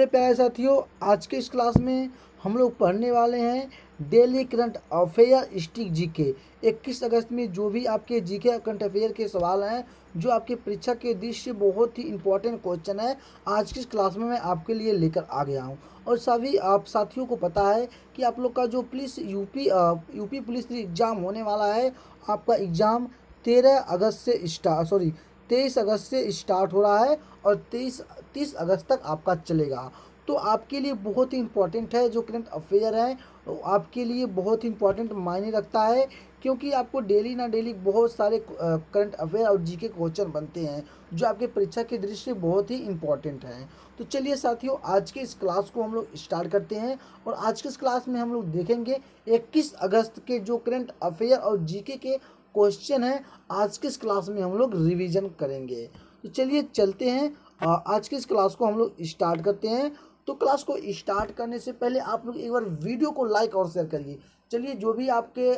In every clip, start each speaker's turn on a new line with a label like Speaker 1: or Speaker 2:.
Speaker 1: मेरे प्यारे साथियों, आज के इस क्लास में हम लोग पढ़ने वाले हैं daily current affair stick GK. 21 अगस्त में जो भी आपके जीके करंट अफेयर के सवाल हैं, जो आपके परीक्षा के दृष्टि बहुत ही इंपॉर्टेंट क्वेश्चन है, आज की इस क्लास में मैं आपके लिए लेकर आ गया हूं। और सभी आप साथियों को पता है कि आप लोग का जो पुलिस यूपी पुलिस एग्ज़ाम होने वाला है, आपका एग्ज़ाम 23 अगस्त से स्टार्ट हो रहा है और 30 अगस्त तक आपका चलेगा। तो आपके लिए बहुत ही इम्पोर्टेंट है, जो करंट अफेयर है आपके लिए बहुत ही इम्पोर्टेंट मायने रखता है, क्योंकि आपको डेली ना डेली बहुत सारे करंट अफेयर और जीके क्वेश्चन बनते हैं, जो आपके परीक्षा के दृष्टि से बहुत ही इम्पोर्टेंट हैं। तो चलिए साथियों, आज के इस क्लास को हम लोग स्टार्ट करते हैं। और आज के इस क्लास में हम लोग देखेंगे 21 अगस्त के जो करंट अफेयर और जीके के क्वेश्चन हैं, आज के इस क्लास में हम लोग रिवीजन करेंगे। तो चलिए चलते हैं, आज के इस क्लास को हम लोग स्टार्ट करते हैं। तो क्लास को स्टार्ट करने से पहले आप लोग एक बार वीडियो को लाइक और शेयर करिए। चलिए, जो भी आपके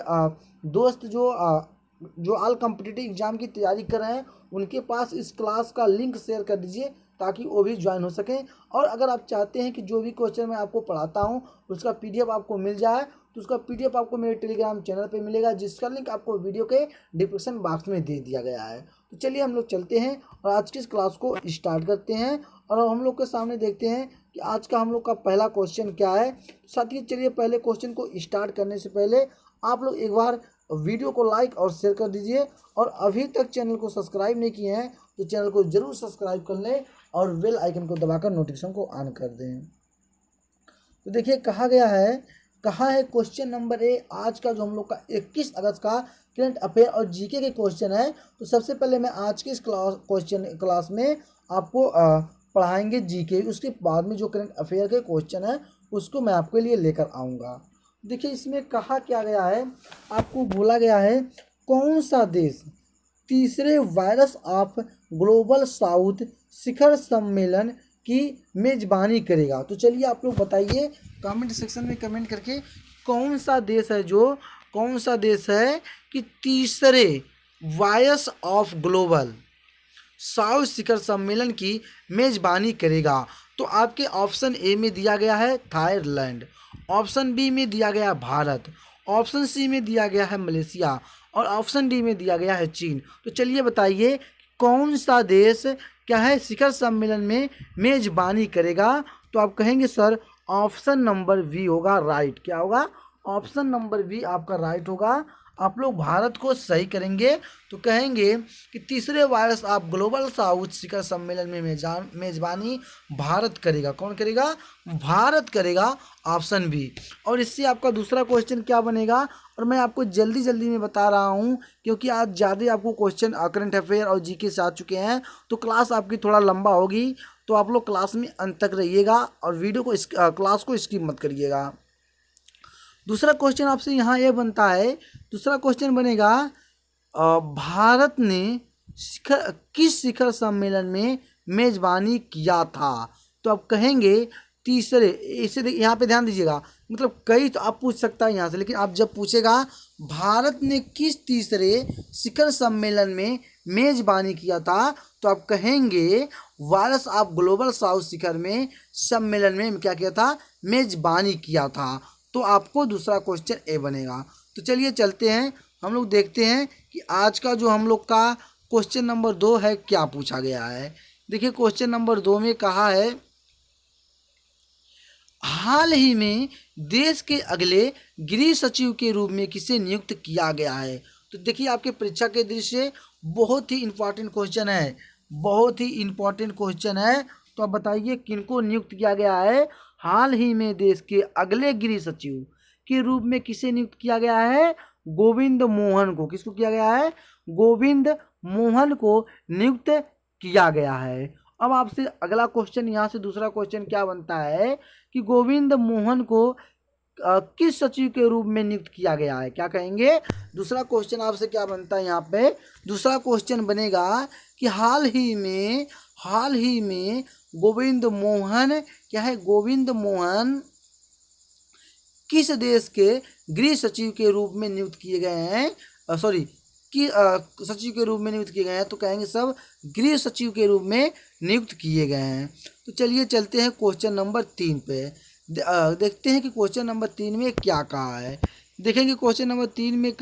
Speaker 1: दोस्त जो ऑल कॉम्पिटिटिव एग्जाम की तैयारी कर रहे हैं, उनके पास इस क्लास का लिंक शेयर कर दीजिए, ताकि वो भी ज्वाइन हो सकें। और अगर आप चाहते हैं कि जो भी क्वेश्चन मैं आपको पढ़ाता हूँ उसका पीडीएफ आपको मिल जाए, तो उसका पीडीएफ आपको मेरे टेलीग्राम चैनल पे मिलेगा, जिसका लिंक आपको वीडियो के डिस्क्रिप्शन बॉक्स में दे दिया गया है। तो चलिए हम लोग चलते हैं और आज की इस क्लास को स्टार्ट करते हैं। और हम लोग के सामने देखते हैं कि आज का हम लोग का पहला क्वेश्चन क्या है। साथियों, चलिए पहले क्वेश्चन को स्टार्ट करने से पहले आप लोग एक बार वीडियो को लाइक और शेयर कर दीजिए। और अभी तक चैनल को सब्सक्राइब नहीं किए हैं तो चैनल को जरूर सब्सक्राइब कर लें और बेल आइकन को दबाकर नोटिफिकेशन को ऑन कर दें। तो देखिए, कहा है क्वेश्चन नंबर ए, आज का जो हम लोग का 21 अगस्त का करंट अफेयर और जीके के क्वेश्चन है। तो सबसे पहले मैं आज की इस क्लास में आपको पढ़ाएंगे जीके, उसके बाद में जो करंट अफेयर के क्वेश्चन है उसको मैं आपके लिए लेकर आऊँगा। देखिए, इसमें कहा क्या गया है, आपको बोला गया है कौन सा देश तीसरे वायरस ऑफ ग्लोबल साउथ शिखर सम्मेलन की मेजबानी करेगा। तो चलिए आप लोग बताइए कमेंट सेक्शन में कमेंट करके, कौन सा देश है कि तीसरे वायरस ऑफ ग्लोबल साउथ शिखर सम्मेलन की मेजबानी करेगा। तो आपके ऑप्शन ए में दिया गया है थाईलैंड, ऑप्शन बी में दिया गया भारत, ऑप्शन सी में दिया गया है मलेशिया और ऑप्शन डी में दिया गया है चीन। तो चलिए बताइए कौन सा देश क्या है शिखर सम्मेलन में मेजबानी करेगा। तो आप कहेंगे सर ऑप्शन नंबर बी होगा राइट। क्या होगा? ऑप्शन नंबर बी आपका राइट होगा। आप लोग भारत को सही करेंगे तो कहेंगे कि तीसरे वायरस ऑफ ग्लोबल साउथ शिखर सम्मेलन में मेजबानी भारत करेगा। कौन करेगा? भारत करेगा, ऑप्शन बी। और इससे आपका दूसरा क्वेश्चन क्या बनेगा, और मैं आपको जल्दी जल्दी में बता रहा हूं, क्योंकि आज ज़्यादा आपको क्वेश्चन करंट अफेयर और जीके से आ चुके हैं, तो क्लास आपकी थोड़ा लंबा होगी। तो आप लोग क्लास में अंत तक रहिएगा और वीडियो को क्लास को स्किप मत करिएगा। दूसरा क्वेश्चन आपसे यहाँ ये बनता है, दूसरा क्वेश्चन बनेगा भारत ने किस शिखर सम्मेलन में मेजबानी किया था। तो आप कहेंगे तीसरे, इसे यहाँ पे ध्यान दीजिएगा, मतलब कई तो आप पूछ सकता है यहाँ से, लेकिन आप जब पूछेगा भारत ने किस तीसरे शिखर सम्मेलन में मेजबानी किया था, तो आप कहेंगे वायरस ऑफ ग्लोबल साउथ शिखर में सम्मेलन में क्या किया था? मेजबानी किया था। तो आपको दूसरा क्वेश्चन ए बनेगा। तो चलिए चलते हैं, हम लोग देखते हैं कि आज का जो हम लोग का क्वेश्चन नंबर 2 है क्या पूछा गया है। देखिए, क्वेश्चन नंबर 2 में कहा है हाल ही में देश के अगले गृह सचिव के रूप में किसे नियुक्त किया गया है। तो देखिए, आपके परीक्षा के दृष्टि से बहुत ही इंपॉर्टेंट क्वेश्चन है, बहुत ही इंपॉर्टेंट क्वेश्चन है। तो आप बताइए किनको नियुक्त किया गया है? हाल ही में देश के अगले गृह सचिव के रूप में किसे नियुक्त किया गया है? गोविंद मोहन को। किसको किया गया है? गोविंद मोहन को नियुक्त किया गया है। अब आपसे अगला क्वेश्चन, यहाँ से दूसरा क्वेश्चन क्या बनता है कि गोविंद मोहन को किस सचिव के रूप में नियुक्त किया गया है। क्या कहेंगे? दूसरा क्वेश्चन आपसे क्या बनता है, यहाँ पे दूसरा क्वेश्चन बनेगा कि हाल ही में गोविंद मोहन क्या है? गोविंद मोहन किस देश के गृह सचिव के रूप में नियुक्त किए गए हैं? कि सचिव के रूप में नियुक्त किए गए हैं, तो कहेंगे सब गृह सचिव के रूप में नियुक्त किए गए हैं। तो चलिए चलते हैं क्वेश्चन नंबर 3 पे। देखते हैं कि क्वेश्चन नंबर 3 में क्या कहा है। देखेंगे क्वेश्चन नंबर 3 में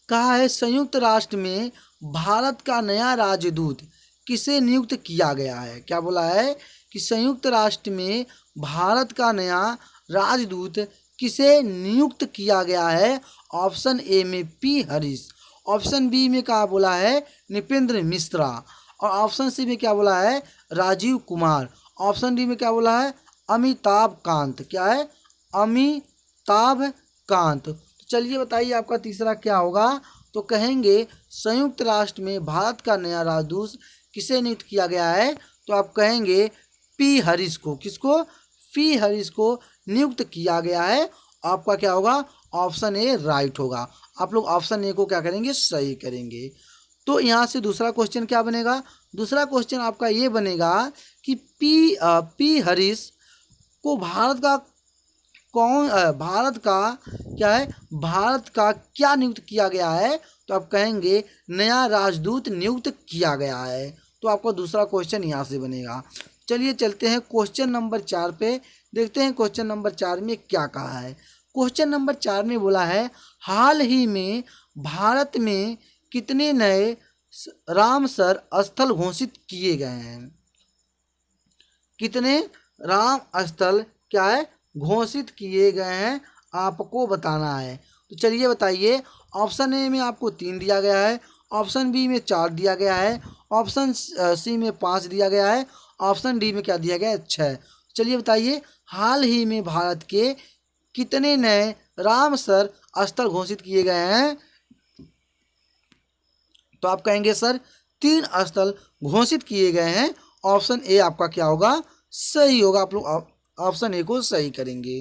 Speaker 1: कहा है संयुक्त राष्ट्र में भारत का नया राजदूत किसे नियुक्त किया गया है। क्या बोला है कि संयुक्त राष्ट्र में भारत का नया राजदूत किसे नियुक्त किया गया है। ऑप्शन ए में पी हरीश, ऑप्शन बी में क्या बोला है नृपेंद्र मिश्रा, और ऑप्शन सी में क्या बोला है राजीव कुमार, ऑप्शन डी में क्या बोला है अमिताभ कांत। क्या है अमिताभ कांत। तो चलिए बताइए आपका तीसरा क्या होगा। तो कहेंगे संयुक्त राष्ट्र में भारत का नया राजदूत किसे नियुक्त किया गया है। तो आप कहेंगे पी हरीश को। किसको? पी हरीश को नियुक्त किया गया है। आपका क्या होगा ऑप्शन ए राइट होगा। आप लोग ऑप्शन ए को क्या करेंगे सही करेंगे। तो यहाँ से दूसरा क्वेश्चन क्या बनेगा। दूसरा क्वेश्चन आपका ये बनेगा कि पी हरीश को भारत का क्या नियुक्त किया गया है। तो आप कहेंगे नया राजदूत नियुक्त किया गया है। तो आपका दूसरा क्वेश्चन यहाँ से बनेगा। चलिए चलते हैं क्वेश्चन नंबर 4 पे। देखते हैं क्वेश्चन नंबर 4 में क्या कहा है। क्वेश्चन नंबर 4 में बोला है हाल ही में भारत में कितने नए रामसर स्थल घोषित किए गए हैं। कितने राम स्थल क्या है घोषित किए गए हैं आपको बताना है। तो चलिए बताइए। ऑप्शन ए में आपको 3 दिया गया है, ऑप्शन बी में 4 दिया गया है, ऑप्शन सी में 5 दिया गया है, ऑप्शन डी में क्या दिया गया है 6। चलिए बताइए हाल ही में भारत के कितने नए रामसर स्थल घोषित किए गए हैं। तो आप कहेंगे सर 3 स्थल घोषित किए गए हैं। ऑप्शन ए आपका क्या होगा सही होगा। आप लोग ऑप्शन ए को सही करेंगे।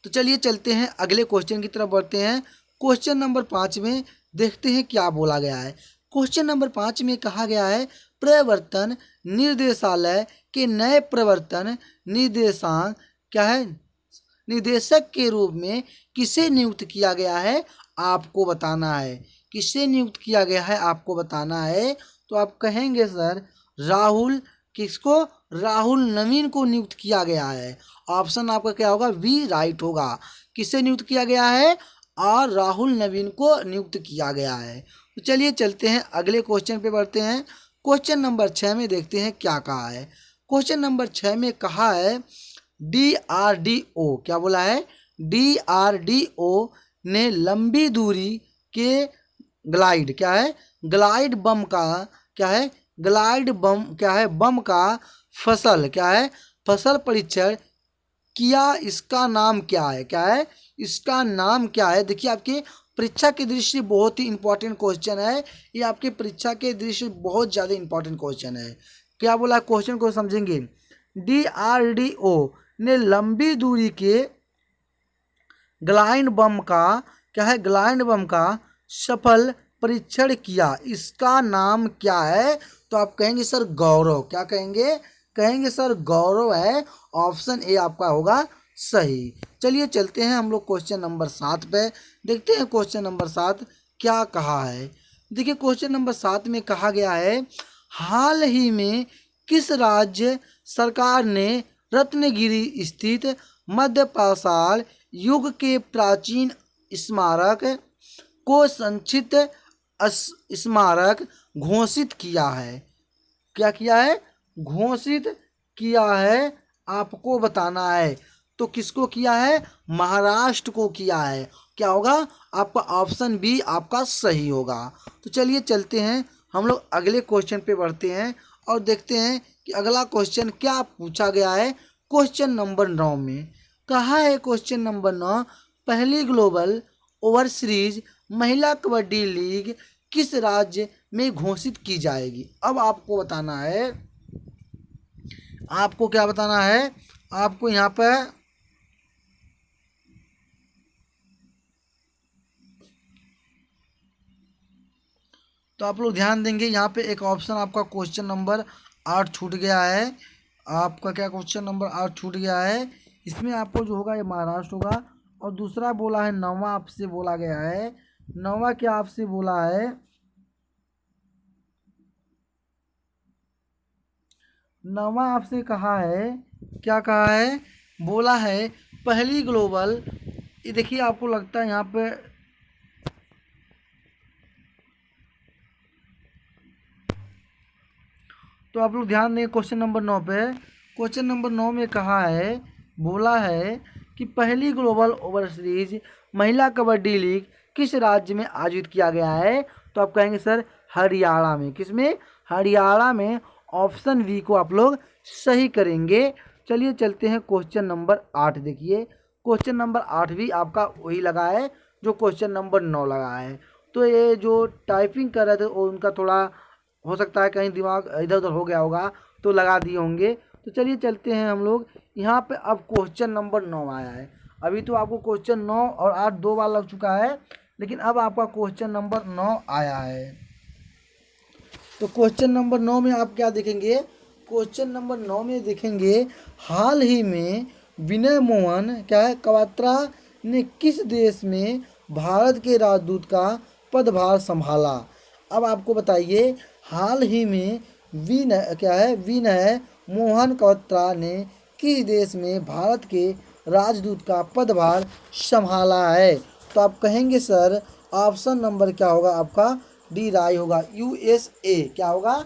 Speaker 1: तो चलिए चलते हैं अगले क्वेश्चन की तरफ बढ़ते हैं। क्वेश्चन नंबर 5 में देखते हैं क्या बोला गया है। क्वेश्चन नंबर 5 में कहा गया है प्रवर्तन निर्देशालय के नए प्रवर्तन निर्देशांक क्या है निदेशक के रूप में किसे नियुक्त किया गया है आपको बताना है। किसे नियुक्त किया गया है आपको बताना है। तो आप कहेंगे सर राहुल किसको राहुल नवीन को नियुक्त किया गया है। ऑप्शन आपका क्या होगा बी राइट होगा। किसे नियुक्त किया गया है और राहुल नवीन को नियुक्त किया गया है। तो चलिए चलते हैं अगले क्वेश्चन पे बढ़ते हैं। क्वेश्चन नंबर 6 में देखते हैं क्या कहा है। क्वेश्चन नंबर 6 में कहा है DRDO क्या बोला है DRDO ने लंबी दूरी के ग्लाइड क्या है ग्लाइड बम का क्या है ग्लाइड बम क्या है बम का फसल क्या है फसल परीक्षण किया। इसका नाम क्या है क्या है इसका नाम क्या है। देखिए आपके परीक्षा के दृष्टि बहुत ही इंपॉर्टेंट क्वेश्चन है। ये आपके परीक्षा के दृष्टि बहुत ज़्यादा इंपॉर्टेंट क्वेश्चन है। क्या बोला क्वेश्चन को समझेंगे। DRDO ने लंबी दूरी के ग्लाइड बम का क्या है ग्लाइड बम का सफल परीक्षण किया। इसका नाम क्या है। तो आप कहेंगे सर गौरव। क्या कहेंगे सर गौरव है। ऑप्शन ए आपका होगा सही। चलिए चलते हैं हम लोग क्वेश्चन नंबर 7 पे। देखते हैं क्वेश्चन नंबर 7 क्या कहा है। देखिए क्वेश्चन नंबर 7 में कहा गया है हाल ही में किस राज्य सरकार ने रत्नगिरी स्थित मध्य पाषाण युग के प्राचीन स्मारक को संक्षिप्त स्मारक घोषित किया है। क्या किया है घोषित किया है आपको बताना है। तो किसको किया है महाराष्ट्र को किया है। क्या होगा आपका ऑप्शन बी आपका सही होगा। तो चलिए चलते हैं हम लोग अगले क्वेश्चन पे बढ़ते हैं और देखते हैं कि अगला क्वेश्चन क्या पूछा गया है। क्वेश्चन नंबर 9 में कहा है क्वेश्चन नंबर 9 पहली ग्लोबल ओवर सीरीज महिला कबड्डी लीग किस राज्य में घोषित की जाएगी। अब आपको बताना है आपको क्या बताना है आपको यहाँ पर तो आप लोग ध्यान देंगे यहाँ पे एक ऑप्शन आपका क्वेश्चन नंबर 8 छूट गया है। आपका क्या क्वेश्चन नंबर 8 छूट गया है। इसमें आपको जो होगा ये महाराष्ट्र होगा और दूसरा बोला है नौवां आपसे बोला गया है। नौवां क्या आपसे बोला है, नौवां आपसे कहा है, क्या कहा है, बोला है पहली ग्लोबल, ये देखिए आपको लगता है यहाँ पे, तो आप लोग ध्यान दें क्वेश्चन नंबर 9 पे। क्वेश्चन नंबर 9 में कहा है, बोला है कि पहली ग्लोबल ओवर सीरीज महिला कबड्डी लीग किस राज्य में आयोजित किया गया है। तो आप कहेंगे सर हरियाणा में। किसमें? हरियाणा में। ऑप्शन वी को आप लोग सही करेंगे। चलिए चलते हैं क्वेश्चन नंबर 8। देखिए क्वेश्चन नंबर 8 भी आपका वही लगा है जो क्वेश्चन नंबर 9 लगा है। तो ये जो टाइपिंग कर रहे थे वो उनका थोड़ा हो सकता है कहीं दिमाग इधर उधर हो गया होगा तो लगा दिए होंगे। तो चलिए चलते हैं हम लोग यहाँ पे। अब क्वेश्चन नंबर 9 आया है। अभी तो आपको क्वेश्चन 9 और 8 दो बार लग चुका है, लेकिन अब आपका क्वेश्चन नंबर 9 आया है। तो क्वेश्चन नंबर 9 में आप क्या देखेंगे? क्वेश्चन नंबर 9 में देखेंगे हाल ही में विनय मोहन क्या है कवात्रा ने किस देश में भारत के राजदूत का पदभार संभाला। अब आपको बताइए हाल ही में विनय क्या है, विनय मोहन कवात्रा ने किस देश में भारत के राजदूत का पदभार संभाला है। तो आप कहेंगे सर ऑप्शन नंबर क्या होगा आपका? डी राय होगा, यूएसए। क्या होगा?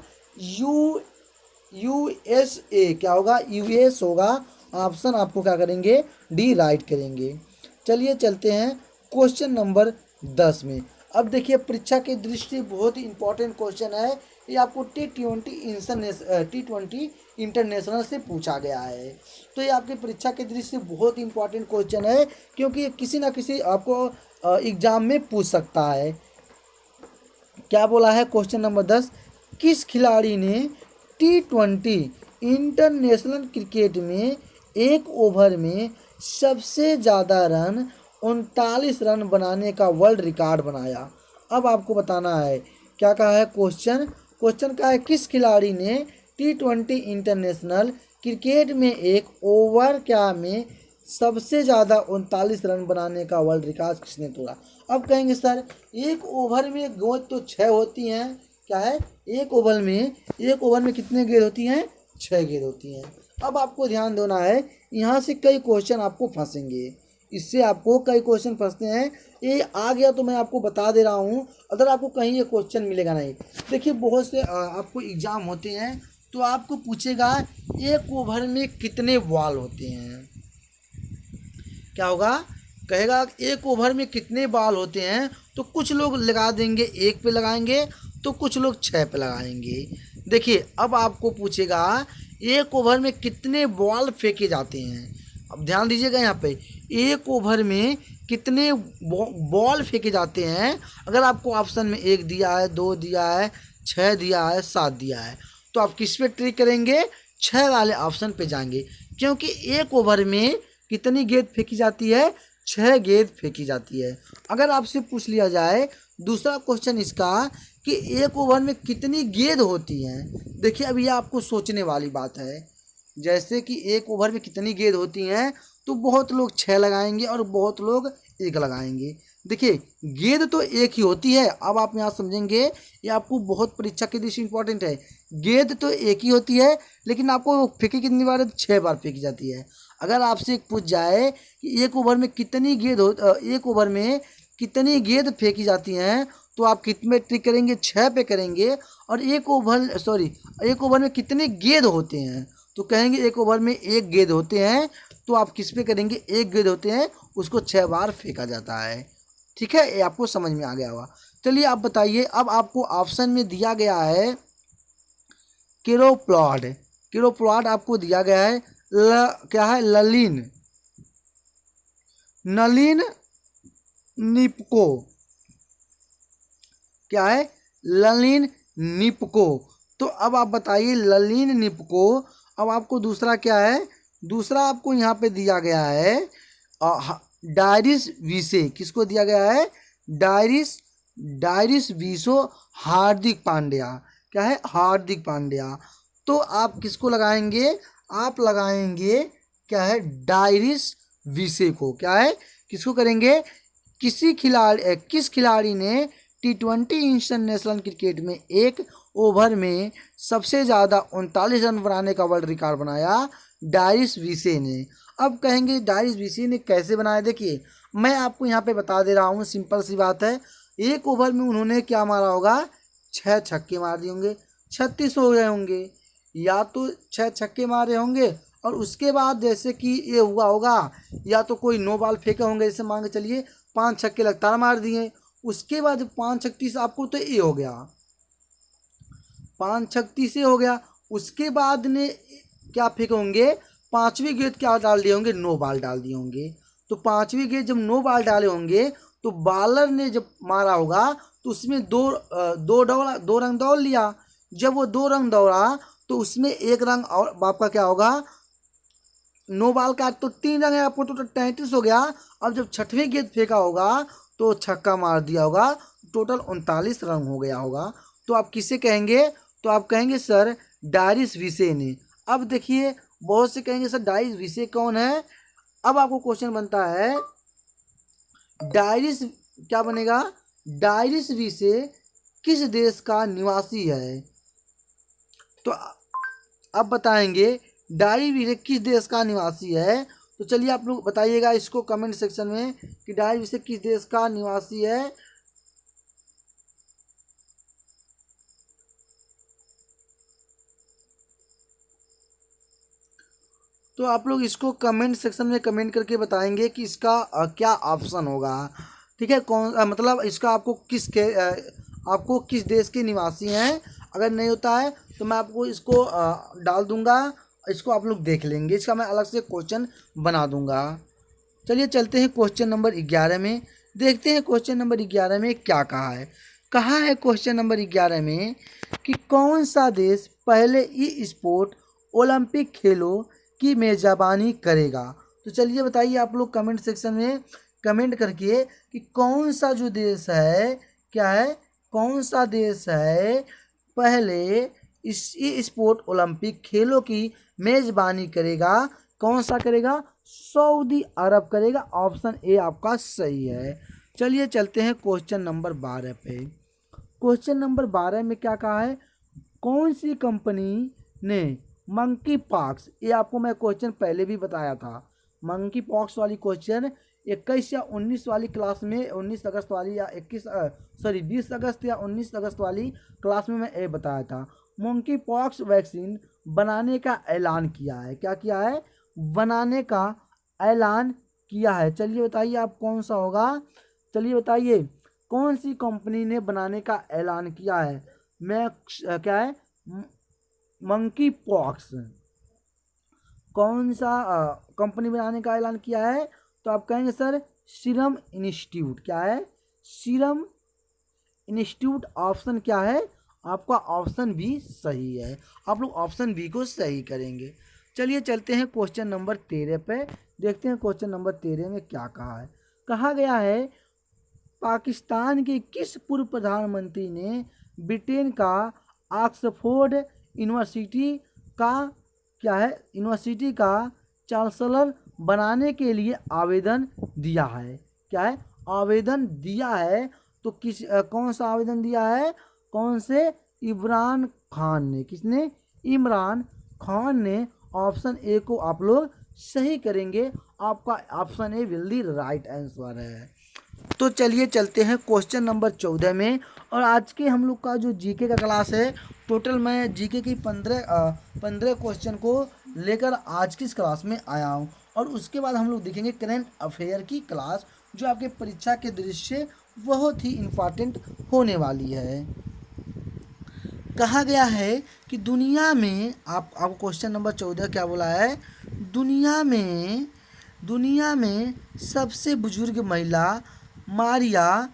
Speaker 1: यूएसए क्या होगा? यूएस होगा। ऑप्शन आपको क्या करेंगे? डी राइट करेंगे। चलिए चलते हैं क्वेश्चन नंबर 10 में। अब देखिए परीक्षा की दृष्टि बहुत ही इंपॉर्टेंट क्वेश्चन है। ये आपको T20 इंटरनेशनल से पूछा गया है। तो ये आपकी परीक्षा की दृष्टि से बहुत ही इंपॉर्टेंट क्वेश्चन है, क्योंकि ये किसी ना किसी आपको एग्जाम में पूछ सकता है। क्या बोला है क्वेश्चन नंबर 10? किस खिलाड़ी ने T20 इंटरनेशनल क्रिकेट में एक ओवर में सबसे ज़्यादा रन 39 रन बनाने का वर्ल्ड रिकॉर्ड बनाया। अब आपको बताना है क्या कहा है क्वेश्चन। क्वेश्चन का है किस खिलाड़ी ने T20 इंटरनेशनल क्रिकेट में एक ओवर क्या में सबसे ज़्यादा 39 रन बनाने का वर्ल्ड रिकॉर्ड किसने तोड़ा। अब कहेंगे सर एक ओवर में गेंद तो 6 होती हैं। क्या है? एक ओवर में कितने गेंद होती हैं? 6 गेंद होती हैं। अब आपको ध्यान देना है, यहाँ से कई क्वेश्चन आपको फंसेंगे, इससे आपको कई क्वेश्चन फंसते हैं। ये आ गया तो मैं आपको बता दे रहा हूँ, अगर आपको कहीं ये क्वेश्चन मिलेगा नहीं। देखिए बहुत से आपको एग्जाम होते हैं तो आपको पूछेगा एक ओवर में कितने बॉल होते हैं। क्या होगा? कहेगा एक ओवर में कितने बॉल होते हैं, तो कुछ लोग लगा देंगे 1 पे लगाएंगे, तो कुछ लोग 6 पे लगाएंगे। देखिए अब आपको पूछेगा एक ओवर में कितने बॉल फेंके जाते हैं। अब ध्यान दीजिएगा यहाँ पे एक ओवर में कितने बॉल फेंके जाते हैं। अगर आपको ऑप्शन में 1 दिया है, 2 दिया है, 6 दिया है, 7 दिया है, तो आप किस पे ट्रिक करेंगे? 6 वाले ऑप्शन पे जाएंगे, क्योंकि एक ओवर में कितनी गेंद फेंकी जाती है? 6 गेंद फेंकी जाती है। अगर आपसे पूछ लिया जाए दूसरा क्वेश्चन इसका कि एक ओवर में कितनी गेंद होती हैं, देखिए अब यह आपको सोचने वाली बात है। जैसे कि एक ओवर में कितनी गेंद होती हैं, तो बहुत लोग 6 लगाएंगे और बहुत लोग 1 लगाएंगे। देखिए गेंद तो एक ही होती है। अब आप यहाँ समझेंगे, ये आपको बहुत परीक्षा की दृष्टि इंपॉर्टेंट है। गेंद तो एक ही होती है, लेकिन आपको फेंकी कितनी बार? 6 बार फेंकी जाती है। अगर आपसे एक पूछ जाए कि एक ओवर में कितनी एक ओवर में कितनी गेंद फेंकी जाती हैं, तो आप कितने ट्रिक करेंगे? 6 पे करेंगे। और एक ओवर में कितने गेंद होते हैं, तो कहेंगे एक ओवर में 1 गेंद होते हैं, तो आप किस पे करेंगे? 1 गेंद होते हैं, उसको 6 बार फेंका जाता है। ठीक है, ये आपको समझ में आ गया होगा। चलिए आप बताइए, अब आपको ऑप्शन में दिया गया है किरोप्लॉड आपको दिया गया है क्या है? नलिन निपको। क्या है? ललिन निपको। तो अब आप बताइए ललिन निपको। अब आपको दूसरा क्या है? दूसरा आपको यहाँ पे दिया गया है डायरिस विसे। किसको दिया गया है? डायरिस विसो हार्दिक पांड्या। क्या है? हार्दिक पांड्या। तो आप किसको लगाएंगे? आप लगाएंगे क्या है? डायरिस विसे को। क्या है? किसको करेंगे? किस खिलाड़ी ने T20 इंटरनेशनल क्रिकेट में एक ओवर में सबसे ज़्यादा 39 रन बनाने का वर्ल्ड रिकॉर्ड बनाया? डायरिस वीसे ने। अब कहेंगे डायरिस वीसे ने कैसे बनाया? देखिए मैं आपको यहाँ पे बता दे रहा हूँ, सिंपल सी बात है। एक ओवर में उन्होंने क्या मारा होगा? 6 छक्के मार दिए होंगे, 36 हो गए होंगे, या तो 6 छक्के मारे होंगे और उसके बाद जैसे कि ये हुआ होगा, या तो कोई नो बॉल फेंके होंगे, जैसे मान के चलिए 5 छक्के लगातार मार दिए। उसके बाद 5 छक्के से आपको तो ये हो गया, 5 छक्के से हो गया। उसके बाद ने क्या फेंके होंगे? 5वीं गेंद क्या डाल दिए होंगे? नो बॉल डाल दिए होंगे। तो 5वीं गेंद जब नो बॉल डाले होंगे तो बॉलर ने जब मारा होगा तो उसमें दो रंग दौड़ लिया। जब वो 2 रंग दौड़ा तो उसमें 1 रंग और आपका क्या होगा? नो बॉल का तो 3 रंग है, आपको टोटल 33 हो गया। अब जब 6वीं गेंद फेंका होगा तो छक्का मार दिया होगा, टोटल 39 रन हो गया होगा। तो आप किसे कहेंगे? तो आप कहेंगे सर डायरिस वीसे ने। अब देखिए बहुत से कहेंगे सर डायरिस वीसे कौन है? अब आपको क्वेश्चन बनता है डायरिस क्या बनेगा? डायरिस वीसे किस देश का निवासी है? तो अब बताएंगे डायरिस वीसे किस देश का निवासी है। तो चलिए आप लोग बताइएगा इसको कमेंट सेक्शन में कि डायरिस वीसे किस देश का निवासी है। तो आप लोग इसको कमेंट सेक्शन में कमेंट करके बताएंगे कि इसका क्या ऑप्शन होगा। ठीक है, मतलब इसका आपको किस देश के निवासी हैं। अगर नहीं होता है तो मैं आपको इसको डाल दूंगा, इसको आप लोग देख लेंगे, इसका मैं अलग से क्वेश्चन बना दूंगा। चलिए चलते हैं क्वेश्चन नंबर 11 में, देखते हैं क्वेश्चन नंबर 11 में क्या कहा है। कहा है क्वेश्चन नंबर 11 में कि कौन सा देश पहले ई स्पोर्ट ओलंपिक खेलों की मेज़बानी करेगा। तो चलिए बताइए आप लोग कमेंट सेक्शन में कमेंट करके कि कौन सा जो देश है, क्या है, कौन सा देश है पहले इस ई स्पोर्ट ओलंपिक खेलों की मेज़बानी करेगा। कौन सा करेगा? सऊदी अरब करेगा। ऑप्शन ए आपका सही है। चलिए चलते हैं क्वेश्चन नंबर 12 पे। क्वेश्चन नंबर 12 में क्या कहा है? कौन सी कंपनी ने मंकी पॉक्स, ये आपको मैं क्वेश्चन पहले भी बताया था, मंकी पॉक्स वाली क्वेश्चन 21 या 19 वाली क्लास में, 19 अगस्त वाली या 20 अगस्त या 19 अगस्त वाली क्लास में मैं ये बताया था। मंकी पॉक्स वैक्सीन बनाने का ऐलान किया है। क्या किया है? बनाने का ऐलान किया है। चलिए बताइए आप कौन सा होगा? चलिए बताइए कौन सी कंपनी ने बनाने का ऐलान किया है? मैं क्या है? मंकी पॉक्स कौन सा कंपनी बनाने का ऐलान किया है? तो आप कहेंगे सर सीरम इंस्टीट्यूट। क्या है? Serum institute. ऑप्शन क्या है आपका? ऑप्शन बी सही है। आप लोग ऑप्शन बी को सही करेंगे। चलिए चलते हैं क्वेश्चन नंबर 13 पे, देखते हैं क्वेश्चन नंबर 13 में क्या कहा है। कहा गया है पाकिस्तान के किस पूर्व प्रधानमंत्री ने ब्रिटेन का ऑक्सफोर्ड यूनिवर्सिटी का, क्या है, यूनिवर्सिटी का चांसलर बनाने के लिए आवेदन दिया है? क्या है? आवेदन दिया है। तो कौन सा आवेदन दिया है? कौन से? इमरान खान ने। किसने? इमरान खान ने। ऑप्शन ए को आप लोग सही करेंगे। आपका option A will the right answer है। तो चलिए चलते हैं क्वेश्चन नंबर 14 में। और आज के हम लोग का जो जीके का क्लास है, टोटल मैं जीके की 15 क्वेश्चन को लेकर आज की इस क्लास में आया हूँ। और उसके बाद हम लोग देखेंगे करंट अफेयर की क्लास, जो आपके परीक्षा के दृष्टि से बहुत ही इम्पॉर्टेंट होने वाली है। कहा गया है कि दुनिया में आपको क्वेश्चन नंबर 14 क्या बोला है? दुनिया में सबसे बुजुर्ग महिला मारिया,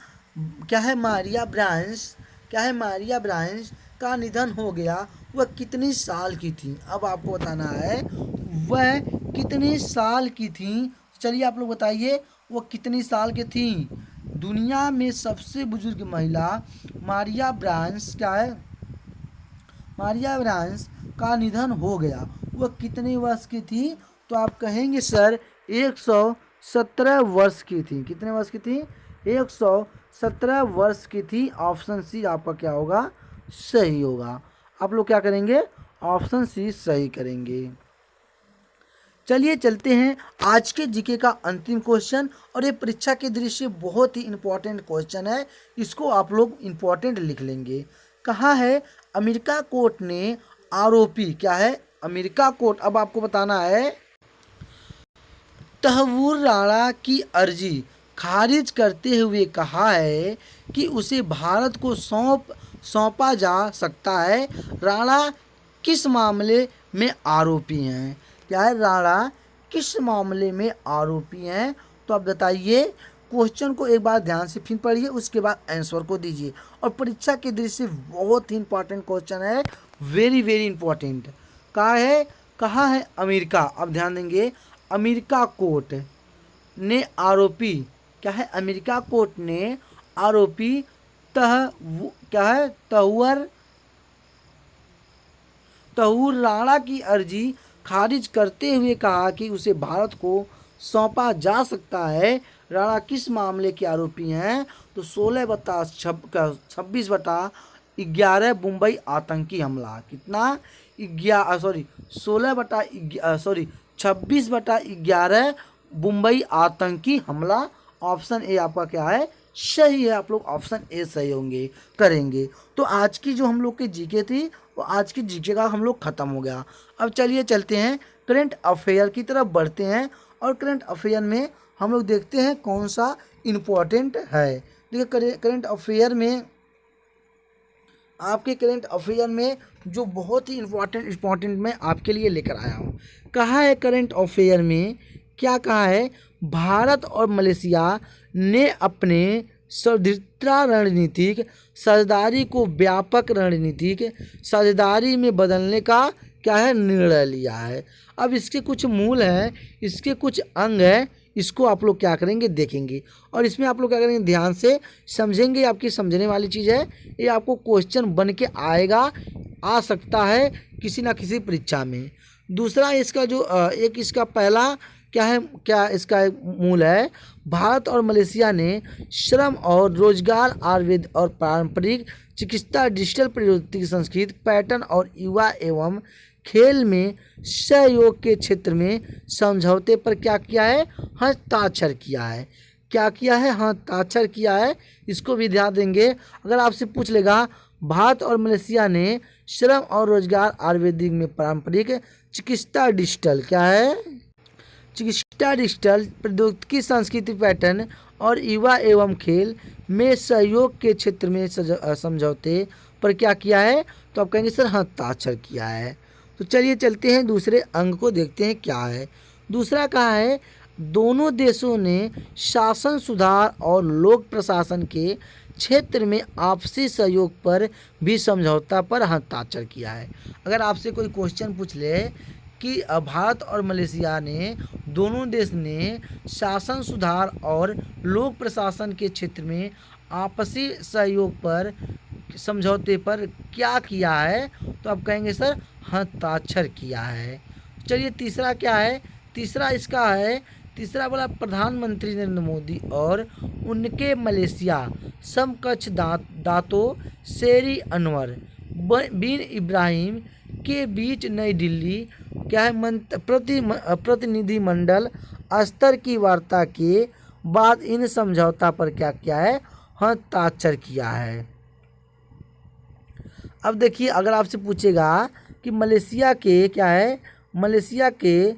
Speaker 1: क्या है, मारिया ब्रांस, क्या है, मारिया ब्रांस का निधन हो गया। वह कितनी साल की थी? अब आपको बताना है वह कितनी साल की थी। चलिए आप लोग बताइए वो कितनी साल की थी। दुनिया में सबसे बुजुर्ग महिला मारिया ब्रांस, क्या है, मारिया ब्रांस का निधन हो गया। वह कितने वर्ष की थी? तो आप कहेंगे सर 117 वर्ष की थी। कितने वर्ष की थी? 117 वर्ष की थी। ऑप्शन सी आपका क्या होगा? सही होगा। आप लोग क्या करेंगे? ऑप्शन सी सही करेंगे। चलिए चलते हैं आज के जीके का अंतिम क्वेश्चन, और ये परीक्षा के दृष्टि से बहुत ही इंपॉर्टेंट क्वेश्चन है, इसको आप लोग इंपॉर्टेंट लिख लेंगे। कहा है अमेरिका कोर्ट ने आरोपी, क्या है? अमेरिका कोर्ट, अब आपको बताना है, तहव्वुर राणा की अर्जी खारिज करते हुए कहा है कि उसे भारत को सौंपा जा सकता है। राणा किस मामले में आरोपी हैं? क्या है? राणा किस मामले में आरोपी हैं? तो आप बताइए। क्वेश्चन को एक बार ध्यान से फिर पढ़िए, उसके बाद आंसर को दीजिए। और परीक्षा के दृष्टि से बहुत ही इंपॉर्टेंट क्वेश्चन है, वेरी वेरी इंपॉर्टेंट। कहा है अमेरिका, अब ध्यान देंगे, अमेरिका कोर्ट ने आरोपी, क्या है? अमेरिका कोर्ट ने आरोपी क्या है? तहव्वुर राणा की अर्जी खारिज करते हुए कहा कि उसे भारत को सौंपा जा सकता है। राणा किस मामले के आरोपी हैं? तो 16/26/11 मुंबई आतंकी हमला। कितना? 26/11 मुंबई आतंकी हमला। ऑप्शन ए आपका क्या है? सही है। आप लोग ऑप्शन ए सही होंगे, करेंगे। तो आज की जो हम लोग की जीके थी, वो आज की जीके का हम लोग ख़त्म हो गया। अब चलिए चलते हैं करंट अफेयर की तरफ बढ़ते हैं, और करंट अफेयर में हम लोग देखते हैं कौन सा इम्पोर्टेंट है। देखिए करंट अफेयर में, आपके करंट अफेयर में जो बहुत ही इम्पोर्टेंट मैं आपके लिए लेकर आया हूँ। कहा है करंट अफेयर में, क्या कहा है? भारत और मलेशिया ने अपने सौहार्द रणनीतिक साझेदारी को व्यापक रणनीतिक साझेदारी में बदलने का, क्या है? निर्णय लिया है। अब इसके कुछ मूल हैं, इसके कुछ अंग हैं, इसको आप लोग क्या करेंगे? देखेंगे। और इसमें आप लोग क्या करेंगे? ध्यान से समझेंगे। आपकी समझने वाली चीज़ है, ये आपको क्वेश्चन बन के आएगा, आ सकता है किसी ना किसी परीक्षा में। दूसरा इसका जो एक इसका पहला क्या है, क्या इसका एक मूल है, भारत और मलेशिया ने श्रम और रोजगार, आयुर्वेद और पारंपरिक चिकित्सा, डिजिटल प्रौद्योगिकी, संस्कृति, पर्यटन और युवा एवं खेल में सहयोग के क्षेत्र में समझौते पर क्या किया है? हस्ताक्षर किया है। क्या किया है? हस्ताक्षर किया है। इसको भी ध्यान देंगे। अगर आपसे पूछ लेगा भारत और मलेशिया ने श्रम और रोजगार, आयुर्वेदिक में पारंपरिक चिकित्सा, डिजिटल, क्या है? चिकित्सा, डिजिटल प्रौद्योगिकी, संस्कृति, पर्यटन और युवा एवं खेल में सहयोग के क्षेत्र में समझौते पर क्या किया है? तो आप कहेंगे सर हस्ताक्षर किया है। तो चलिए चलते हैं दूसरे अंग को देखते हैं क्या है। दूसरा कहा है दोनों देशों ने शासन सुधार और लोक प्रशासन के क्षेत्र में आपसी सहयोग पर भी समझौता पर हस्ताक्षर किया है। अगर आपसे कोई क्वेश्चन पूछ ले कि भारत और मलेशिया ने, दोनों देश ने शासन सुधार और लोक प्रशासन के क्षेत्र में आपसी सहयोग पर समझौते पर क्या किया है? तो आप कहेंगे सर हस्ताक्षर किया है। चलिए तीसरा क्या है? तीसरा इसका है, तीसरा बोला प्रधानमंत्री नरेंद्र मोदी और उनके मलेशिया समकक्ष दातो शेरी अनवर बिन इब्राहिम के बीच नई दिल्ली, क्या है? प्रतिनिधिमंडल स्तर की वार्ता के बाद इन समझौता पर क्या किया है? हस्ताक्षर किया है। अब देखिए, अगर आपसे पूछेगा कि मलेशिया के, क्या है? मलेशिया के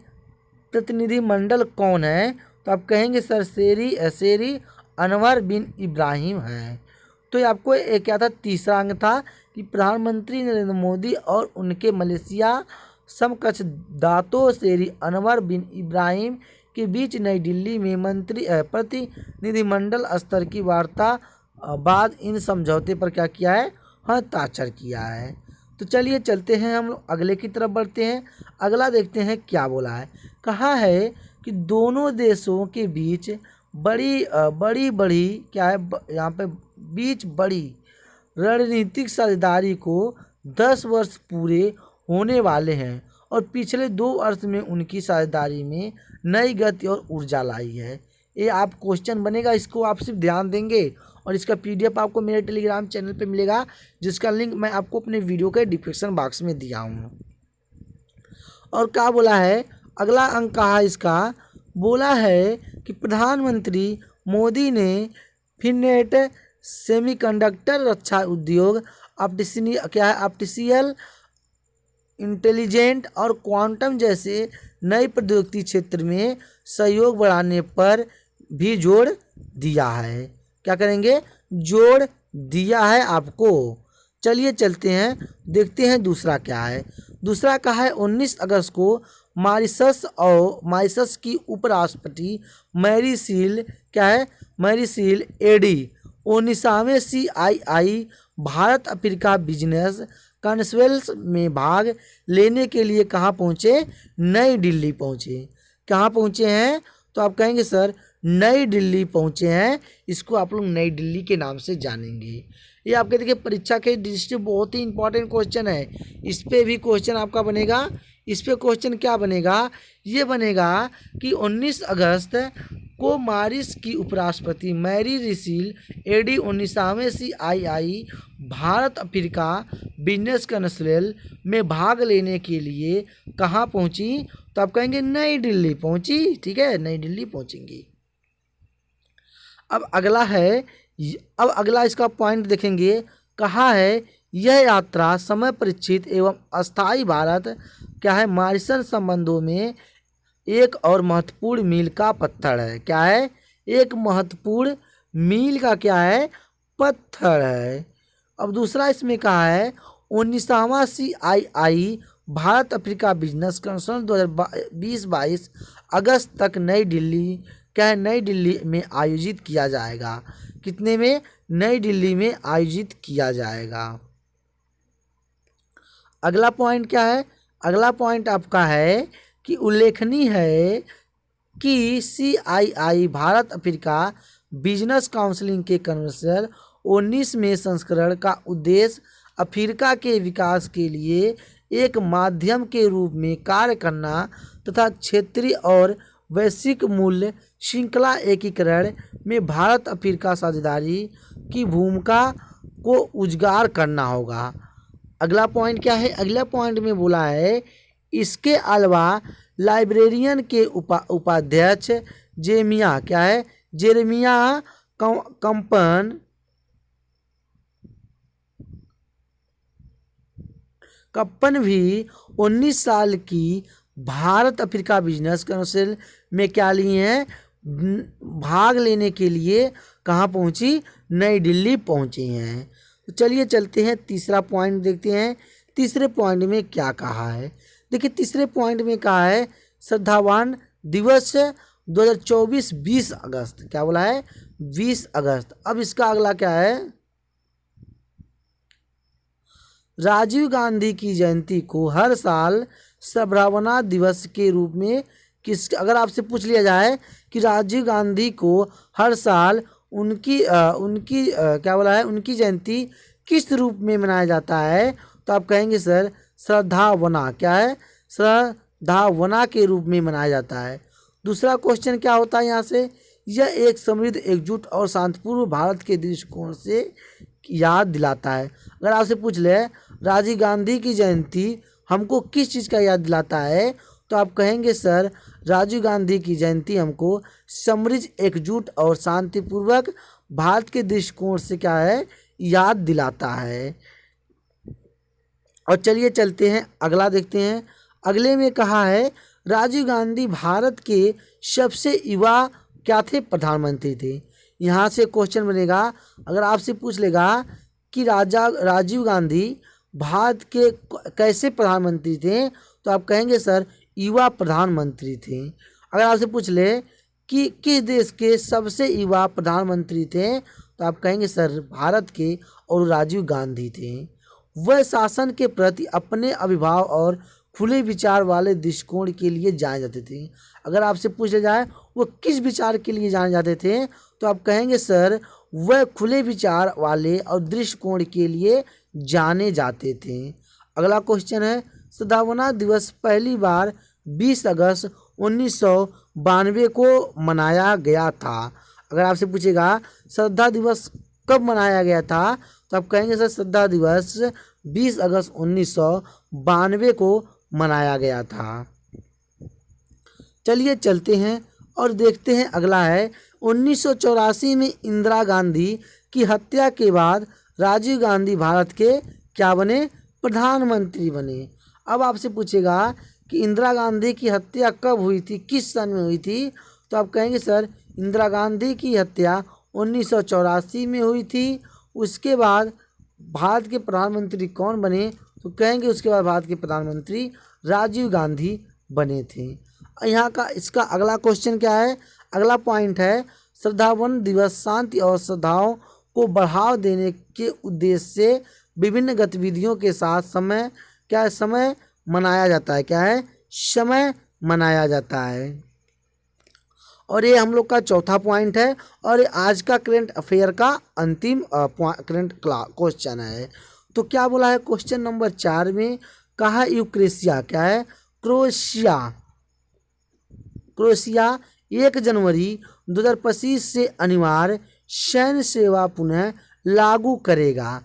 Speaker 1: प्रतिनिधिमंडल कौन है? तो आप कहेंगे सर शेरी अनवर बिन इब्राहिम हैं। तो ये आपको एक क्या था? तीसरा अंग था कि प्रधानमंत्री नरेंद्र मोदी और उनके मलेशिया समकक्ष दातो शेरी अनवर बिन इब्राहिम के बीच नई दिल्ली में प्रतिनिधिमंडल स्तर की वार्ता बाद इन समझौते पर क्या किया है? हस्ताक्षर किया है। तो चलिए चलते हैं हम लोग अगले की तरफ बढ़ते हैं। अगला देखते हैं क्या बोला है। कहा है कि दोनों देशों के बीच बड़ी क्या है? यहाँ पे बीच बड़ी रणनीतिक साझेदारी को 10 वर्ष पूरे होने वाले हैं और पिछले 2 वर्ष में उनकी साझेदारी में नई गति और ऊर्जा लाई है। ये आप क्वेश्चन बनेगा, इसको आप सिर्फ ध्यान देंगे और इसका पीडीएफ आपको मेरे टेलीग्राम चैनल पे मिलेगा, जिसका लिंक मैं आपको अपने वीडियो के डिस्क्रिप्शन बॉक्स में दिया हूँ। और क्या बोला है, अगला अंक कहा इसका, बोला है कि प्रधानमंत्री मोदी ने फिननेट, सेमीकंडक्टर, रक्षा उद्योग, आर्टिफिशियल इंटेलिजेंट और क्वांटम जैसे नई प्रौद्योगिकी क्षेत्र में सहयोग बढ़ाने पर भी जोड़ दिया है। क्या करेंगे, जोड़ दिया है आपको। चलिए चलते हैं, देखते हैं दूसरा क्या है। दूसरा कहा है 19 अगस्त को मॉरिशस की उपराष्ट्रपति मैरीसील, क्या है, मैरीसील एडी 19वें CII Bharat Africa business conference में भाग लेने के लिए कहाँ पहुँचे, नई दिल्ली पहुँचे। कहाँ पहुँचे हैं, तो आप कहेंगे सर नई दिल्ली पहुँचे हैं। इसको आप लोग नई दिल्ली के नाम से जानेंगे। ये आपके देखिए परीक्षा के दृष्टि बहुत ही इंपॉर्टेंट क्वेश्चन है। इस पे भी क्वेश्चन आपका बनेगा। इस पे क्वेश्चन क्या बनेगा, ये बनेगा कि 19 अगस्त को मॉरिशस की उपराष्ट्रपति मैरी रिसील एडी 19वें CII Bharat Africa business conference में भाग लेने के लिए कहाँ पहुँची, तो आप कहेंगे नई दिल्ली पहुँची। ठीक है, नई दिल्ली पहुँचेंगी। अब अगला इसका पॉइंट देखेंगे, कहा है यह यात्रा समय परीक्षित एवं अस्थायी भारत, क्या है, मॉरिशस संबंधों में एक और महत्वपूर्ण मील का पत्थर है। क्या है, एक महत्वपूर्ण मील का क्या है, पत्थर है। अब दूसरा इसमें कहा है 19वां CII Bharat Africa business conference 2020-22 अगस्त तक नई दिल्ली, क्या है, नई दिल्ली में आयोजित किया जाएगा। कितने में, नई दिल्ली में आयोजित किया जाएगा। अगला पॉइंट क्या है, अगला पॉइंट आपका है कि उल्लेखनीय है कि CII Bharat Africa business council के कन्वेंशन 19वें संस्करण का उद्देश्य अफ्रीका के विकास के लिए एक माध्यम के रूप में कार्य करना तथा क्षेत्रीय और वैश्विक मूल्य श्रृंखला एकीकरण में भारत अफ्रीका साझेदारी की भूमिका को उजागर करना होगा। अगला पॉइंट क्या है, अगला पॉइंट में बोला है इसके अलावा लाइब्रेरियन के उपाध्यक्ष जेमिया, क्या है, जेरेमिया कप्पन भी 19 साल की भारत अफ्रीका बिजनेस काउंसिल में क्या लिए हैं, भाग लेने के लिए कहाँ पहुँची, नई दिल्ली पहुँची हैं। तो चलिए चलते हैं, तीसरा पॉइंट देखते हैं। तीसरे पॉइंट में क्या कहा है, देखिए तीसरे पॉइंट में कहा है श्रद्धावान दिवस 2024 20 अगस्त, क्या बोला है, 20 अगस्त। अब इसका अगला क्या है, राजीव गांधी की जयंती को हर साल सद्भावना दिवस के रूप में अगर आपसे पूछ लिया जाए कि राजीव गांधी को हर साल उनकी क्या बोला है, उनकी जयंती किस रूप में मनाया जाता है, तो आप कहेंगे सर श्रद्धावना, क्या है, श्रद्धावना के रूप में मनाया जाता है। दूसरा क्वेश्चन क्या होता है यहाँ से, यह एक समृद्ध, एकजुट और शांतिपूर्ण भारत के दृष्टिकोण से याद दिलाता है। अगर आपसे पूछ ले राजीव गांधी की जयंती हमको किस चीज़ का याद दिलाता है, तो आप कहेंगे सर राजीव गांधी की जयंती हमको समृद्ध, एकजुट और शांतिपूर्वक भारत के दृष्टिकोण से क्या है, याद दिलाता है। और चलिए चलते हैं, अगला देखते हैं। अगले में कहा है राजीव गांधी भारत के सबसे युवा क्या थे, प्रधानमंत्री थे। यहाँ से क्वेश्चन बनेगा, अगर आपसे पूछ लेगा कि राजीव गांधी भारत के कैसे प्रधानमंत्री थे, तो आप कहेंगे सर युवा प्रधानमंत्री थे। अगर आपसे पूछ ले कि किस देश के सबसे युवा प्रधानमंत्री थे, तो आप कहेंगे सर भारत के, और राजीव गांधी थे। वह शासन के प्रति अपने अभिभाव और खुले विचार वाले दृष्टिकोण के लिए जाने जाते थे। अगर आपसे पूछा जाए वो किस विचार के लिए जाने जाते थे, तो आप कहेंगे सर वह खुले विचार वाले और दृष्टिकोण के लिए जाने जाते थे। अगला क्वेश्चन है सद्भावना दिवस पहली बार 20 अगस्त 1992 को मनाया गया था। अगर आपसे पूछेगा श्रद्धा दिवस कब मनाया गया था, तो आप कहेंगे सर श्रद्धा दिवस 20 अगस्त 1992 को मनाया गया था। चलिए चलते हैं और देखते हैं अगला है 1984 में इंदिरा गांधी की हत्या के बाद राजीव गांधी भारत के क्या बने, प्रधानमंत्री बने। अब आपसे पूछेगा कि इंदिरा गांधी की हत्या कब हुई थी, किस सन में हुई थी, तो आप कहेंगे सर इंदिरा गांधी की हत्या 1984 में हुई थी। उसके बाद भारत के प्रधानमंत्री कौन बने, तो कहेंगे उसके बाद भारत के प्रधानमंत्री राजीव गांधी बने थे। यहाँ का इसका अगला क्वेश्चन क्या है, अगला पॉइंट है श्रद्धावन दिवस शांति और श्रद्धाओं को बढ़ावा देने के उद्देश्य से विभिन्न गतिविधियों के साथ समय मनाया जाता है। क्या है, समय मनाया जाता है। और ये हम लोग का चौथा पॉइंट है और ये आज का करंट अफेयर का अंतिम करंट क्वेश्चन है। तो क्या बोला है क्वेश्चन नंबर 4 में, कहा यूक्रेशिया क्या है, क्रोएशिया 1 जनवरी 2025 से अनिवार्य सैन्य सेवा पुनः लागू करेगा।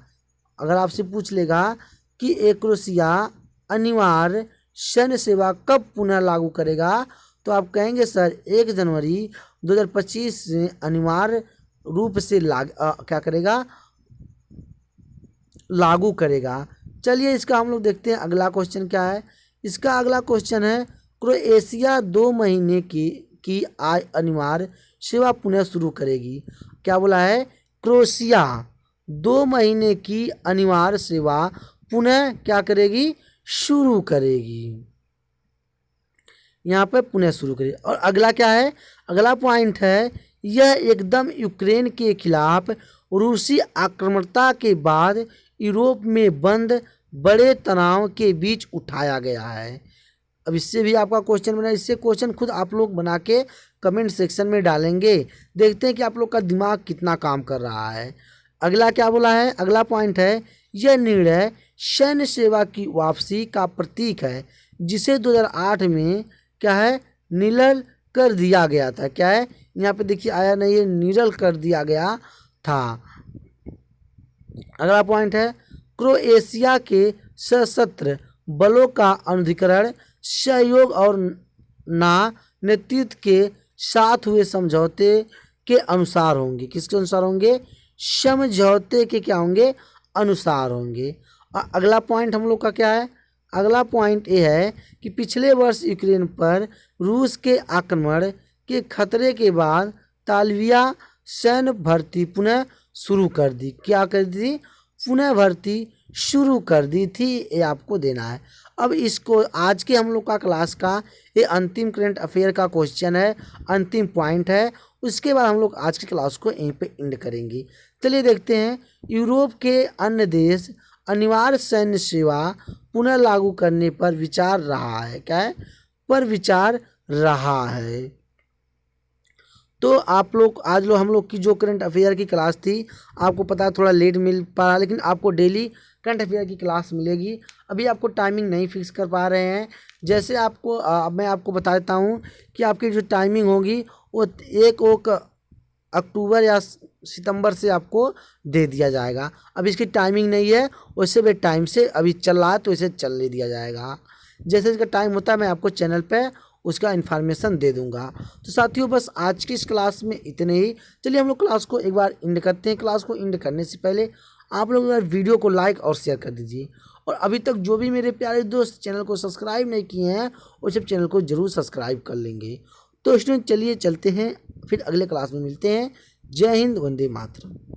Speaker 1: अगर आपसे पूछ लेगा कि क्रोएशिया अनिवार्य सैन्य सेवा कब पुनः लागू करेगा, तो आप कहेंगे सर 1 जनवरी 2025 से अनिवार्य रूप से क्या करेगा, लागू करेगा। चलिए इसका हम लोग देखते हैं अगला क्वेश्चन क्या है। इसका अगला क्वेश्चन है क्रोएशिया 2 महीने की अनिवार्य सेवा पुनः शुरू करेगी। क्या बोला है, क्रोएशिया 2 महीने की अनिवार्य सेवा पुनः क्या करेगी, शुरू करेगी। यहाँ पर पुनः शुरू करेगी। और अगला क्या है, अगला पॉइंट है यह एकदम यूक्रेन के खिलाफ रूसी आक्रामकता के बाद यूरोप में बंद बड़े तनाव के बीच उठाया गया है। अब इससे भी आपका क्वेश्चन बना, इससे क्वेश्चन खुद आप लोग बना के कमेंट सेक्शन में डालेंगे। देखते हैं कि आप लोग का दिमाग कितना काम कर रहा है। अगला क्या बोला है, अगला पॉइंट है यह निर्णय सैन्य सेवा की वापसी का प्रतीक है जिसे 2008 में क्या है, निरल कर दिया गया था। क्या है, यहाँ पे देखिए आया नहीं है, निरल कर दिया गया था। अगला पॉइंट है क्रोएशिया के सशस्त्र बलों का अनुधिकरण सहयोग और नेतृत्व के साथ हुए समझौते के अनुसार होंगे। किसके अनुसार होंगे, समझौते के क्या होंगे, अनुसार होंगे। और अगला पॉइंट हम लोग का क्या है, अगला पॉइंट ये है कि पिछले वर्ष यूक्रेन पर रूस के आक्रमण के खतरे के बाद तालिबिया सैन्य भर्ती पुनः शुरू कर दी। क्या कर दी, पुनः भर्ती शुरू कर दी थी, ये आपको देना है। अब इसको आज के हम लोग का क्लास का ये अंतिम करंट अफेयर का क्वेश्चन है, अंतिम पॉइंट है। उसके बाद हम लोग आज की क्लास को यहीं पे एंड करेंगे। चलिए देखते हैं, यूरोप के अन्य देश अनिवार्य सैन्य सेवा पुनः लागू करने पर विचार रहा है। क्या है, पर विचार रहा है। तो आप लोग आज हम लोग की जो करंट अफेयर की क्लास थी, आपको पता है थोड़ा लेट मिल पा, लेकिन आपको डेली करंट अफेयर की क्लास मिलेगी। अभी आपको टाइमिंग नहीं फिक्स कर पा रहे हैं। जैसे आपको मैं आपको बता देता हूँ कि आपकी जो टाइमिंग होगी वो 1 अक्टूबर या सितंबर से आपको दे दिया जाएगा। अब इसकी टाइमिंग नहीं है, वैसे भी टाइम से अभी चल रहा है तो इसे चलने दिया जाएगा। जैसे इसका टाइम होता है मैं आपको चैनल पे उसका इन्फॉर्मेशन दे दूंगा। तो साथियों बस आज की इस क्लास में इतने ही। चलिए हम लोग क्लास को एक बार एंड करते हैं। क्लास को एंड करने से पहले आप लोग वीडियो को लाइक और शेयर कर दीजिए। और अभी तक जो भी मेरे प्यारे दोस्त चैनल को सब्सक्राइब नहीं किए हैं वो सब चैनल को जरूर सब्सक्राइब कर लेंगे। तो स्टूडेंट चलिए चलते हैं, फिर अगले क्लास में मिलते हैं। जय हिंद, वंदे मातरम।